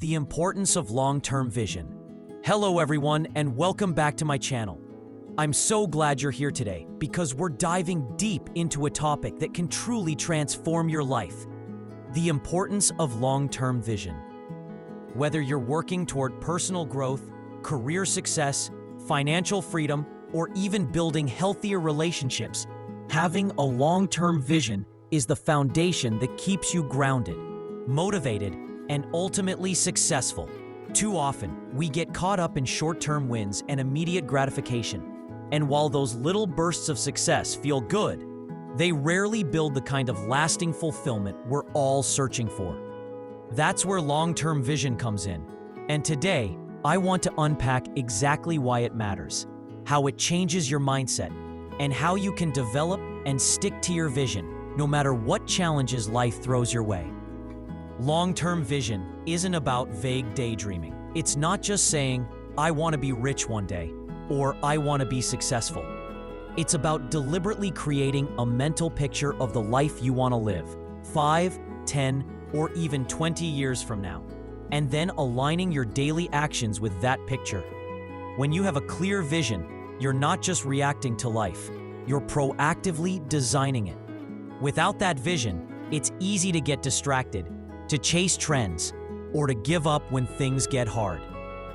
The importance of long-term vision. Hello everyone, and welcome back to my channel. I'm so glad you're here today because we're diving deep into a topic that can truly transform your life. The importance of long-term vision. Whether you're working toward personal growth, career success, financial freedom, or even building healthier relationships, having a long-term vision is the foundation that keeps you grounded, motivated, and ultimately successful. Too often, we get caught up in short-term wins and immediate gratification. And while those little bursts of success feel good, they rarely build the kind of lasting fulfillment we're all searching for. That's where long-term vision comes in. And today, I want to unpack exactly why it matters, how it changes your mindset, and how you can develop and stick to your vision no matter what challenges life throws your way. Long-term vision isn't about vague daydreaming. It's not just saying, I want to be rich one day, or I want to be successful. It's about deliberately creating a mental picture of the life you want to live, 5, 10, or even 20 years from now, and then aligning your daily actions with that picture. When you have a clear vision, you're not just reacting to life, you're proactively designing it. Without that vision, it's easy to get distracted, to chase trends, or to give up when things get hard,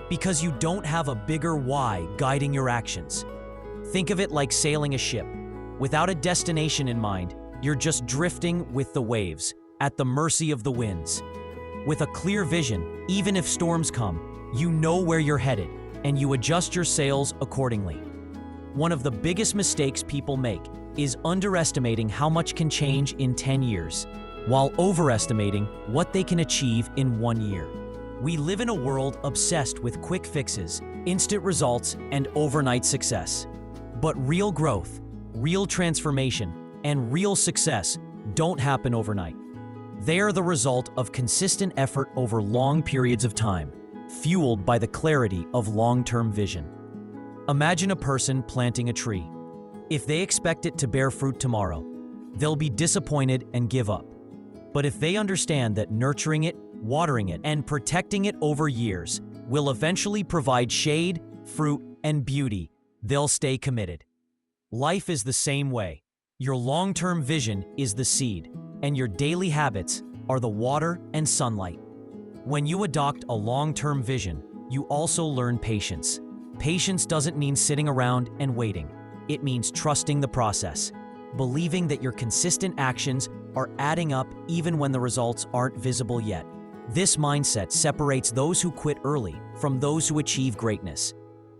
because you don't have a bigger why guiding your actions. Think of it like sailing a ship. Without a destination in mind, you're just drifting with the waves, at the mercy of the winds. With a clear vision, even if storms come, you know where you're headed, and you adjust your sails accordingly. One of the biggest mistakes people make is underestimating how much can change in 10 years. While overestimating what they can achieve in 1 year. We live in a world obsessed with quick fixes, instant results, and overnight success. But real growth, real transformation, and real success don't happen overnight. They are the result of consistent effort over long periods of time, fueled by the clarity of long-term vision. Imagine a person planting a tree. If they expect it to bear fruit tomorrow, they'll be disappointed and give up. But if they understand that nurturing it, watering it, and protecting it over years will eventually provide shade, fruit, and beauty, they'll stay committed. Life is the same way. Your long-term vision is the seed, and your daily habits are the water and sunlight. When you adopt a long-term vision, you also learn patience. Patience doesn't mean sitting around and waiting. It means trusting the process, believing that your consistent actions are adding up even when the results aren't visible yet. This mindset separates those who quit early from those who achieve greatness.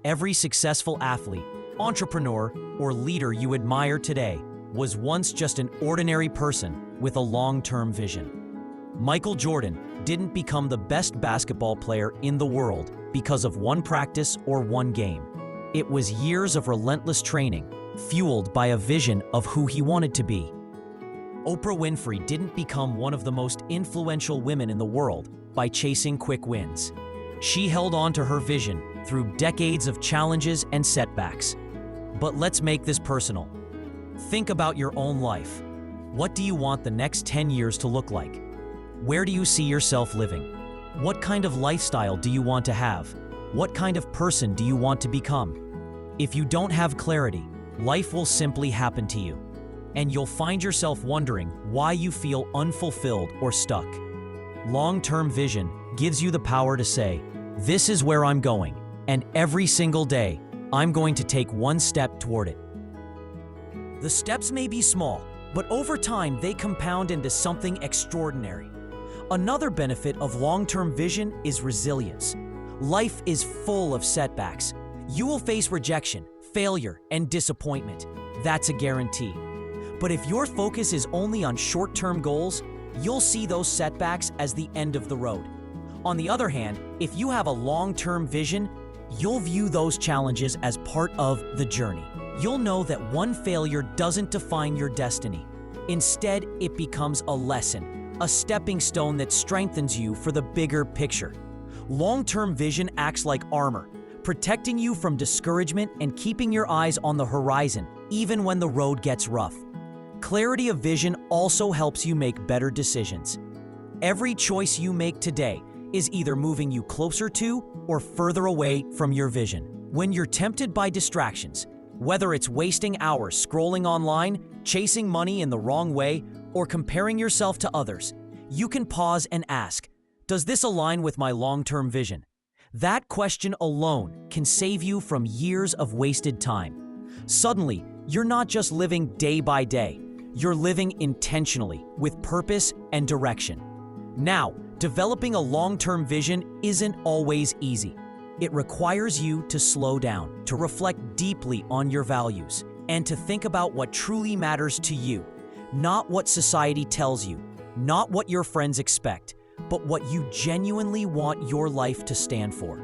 Every successful athlete, entrepreneur, or leader you admire today was once just an ordinary person with a long-term vision. Michael Jordan didn't become the best basketball player in the world because of one practice or one game. It was years of relentless training, fueled by a vision of who he wanted to be. Oprah Winfrey didn't become one of the most influential women in the world by chasing quick wins. She held on to her vision through decades of challenges and setbacks. But let's make this personal. Think about your own life. What do you want the next 10 years to look like? Where do you see yourself living? What kind of lifestyle do you want to have? What kind of person do you want to become? If you don't have clarity, life will simply happen to you, and you'll find yourself wondering why you feel unfulfilled or stuck. Long-term vision gives you the power to say, this is where I'm going, and every single day, I'm going to take one step toward it. The steps may be small, but over time they compound into something extraordinary. Another benefit of long-term vision is resilience. Life is full of setbacks. You will face rejection, failure, and disappointment. That's a guarantee. But if your focus is only on short-term goals, you'll see those setbacks as the end of the road. On the other hand, if you have a long-term vision, you'll view those challenges as part of the journey. You'll know that one failure doesn't define your destiny. Instead, it becomes a lesson, a stepping stone that strengthens you for the bigger picture. Long-term vision acts like armor, protecting you from discouragement and keeping your eyes on the horizon, even when the road gets rough. Clarity of vision also helps you make better decisions. Every choice you make today is either moving you closer to or further away from your vision. When you're tempted by distractions, whether it's wasting hours scrolling online, chasing money in the wrong way, or comparing yourself to others, you can pause and ask, does this align with my long-term vision? That question alone can save you from years of wasted time. Suddenly, you're not just living day by day, you're living intentionally with purpose and direction. Now, developing a long-term vision isn't always easy. It requires you to slow down, to reflect deeply on your values, and to think about what truly matters to you, not what society tells you, not what your friends expect, but what you genuinely want your life to stand for.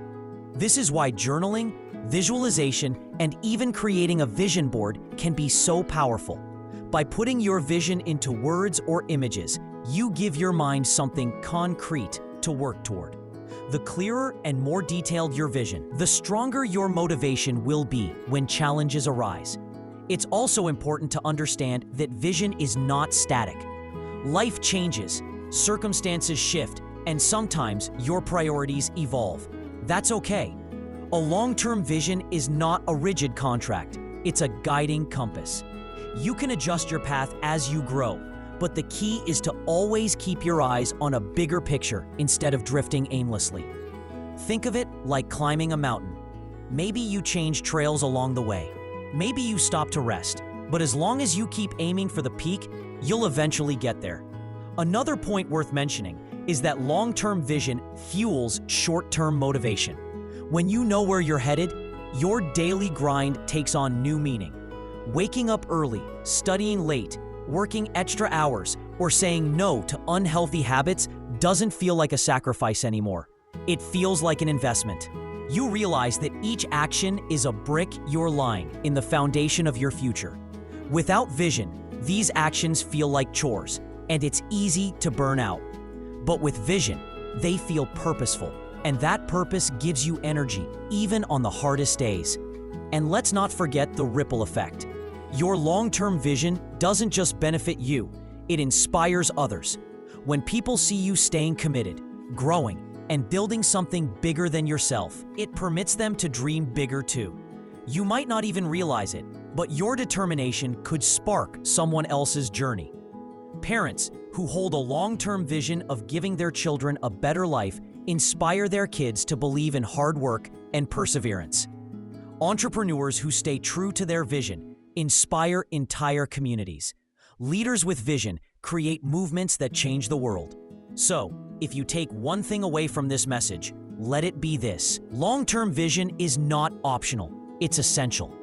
This is why journaling, visualization, and even creating a vision board can be so powerful. By putting your vision into words or images, you give your mind something concrete to work toward. The clearer and more detailed your vision, the stronger your motivation will be when challenges arise. It's also important to understand that vision is not static. Life changes, circumstances shift, and sometimes your priorities evolve. That's okay. A long-term vision is not a rigid contract. It's a guiding compass. You can adjust your path as you grow, but the key is to always keep your eyes on a bigger picture instead of drifting aimlessly. Think of it like climbing a mountain. Maybe you change trails along the way. Maybe you stop to rest. But as long as you keep aiming for the peak, you'll eventually get there. Another point worth mentioning is that long-term vision fuels short-term motivation. When you know where you're headed, your daily grind takes on new meaning. Waking up early, studying late, working extra hours, or saying no to unhealthy habits doesn't feel like a sacrifice anymore. It feels like an investment. You realize that each action is a brick you're laying in the foundation of your future. Without vision, these actions feel like chores, and it's easy to burn out. But with vision, they feel purposeful, and that purpose gives you energy even on the hardest days. And let's not forget the ripple effect. Your long-term vision doesn't just benefit you, it inspires others. When people see you staying committed, growing, and building something bigger than yourself, it permits them to dream bigger too. You might not even realize it, but your determination could spark someone else's journey. Parents who hold a long-term vision of giving their children a better life inspire their kids to believe in hard work and perseverance. Entrepreneurs who stay true to their vision inspire entire communities. Leaders with vision create movements that change the world. So, if you take one thing away from this message, let it be this: long-term vision is not optional, it's essential.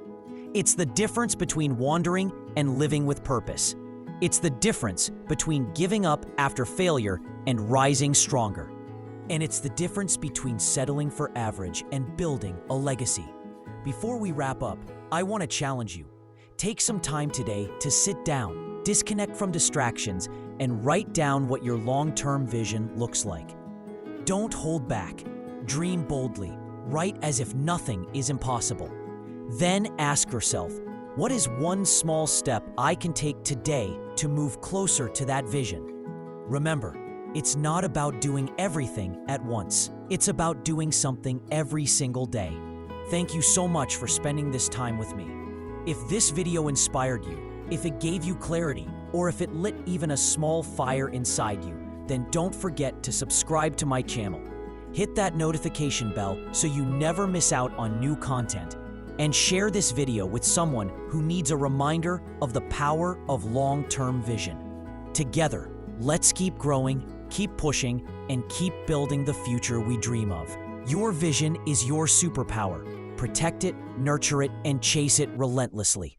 It's the difference between wandering and living with purpose. It's the difference between giving up after failure and rising stronger. And it's the difference between settling for average and building a legacy. Before we wrap up, I want to challenge you. Take some time today to sit down, disconnect from distractions, and write down what your long-term vision looks like. Don't hold back. Dream boldly. Write as if nothing is impossible. Then ask yourself, what is one small step I can take today to move closer to that vision? Remember, it's not about doing everything at once. It's about doing something every single day. Thank you so much for spending this time with me. If this video inspired you, if it gave you clarity, or if it lit even a small fire inside you, then don't forget to subscribe to my channel. Hit that notification bell so you never miss out on new content. And share this video with someone who needs a reminder of the power of long-term vision. Together, let's keep growing, keep pushing, and keep building the future we dream of. Your vision is your superpower. Protect it, nurture it, and chase it relentlessly.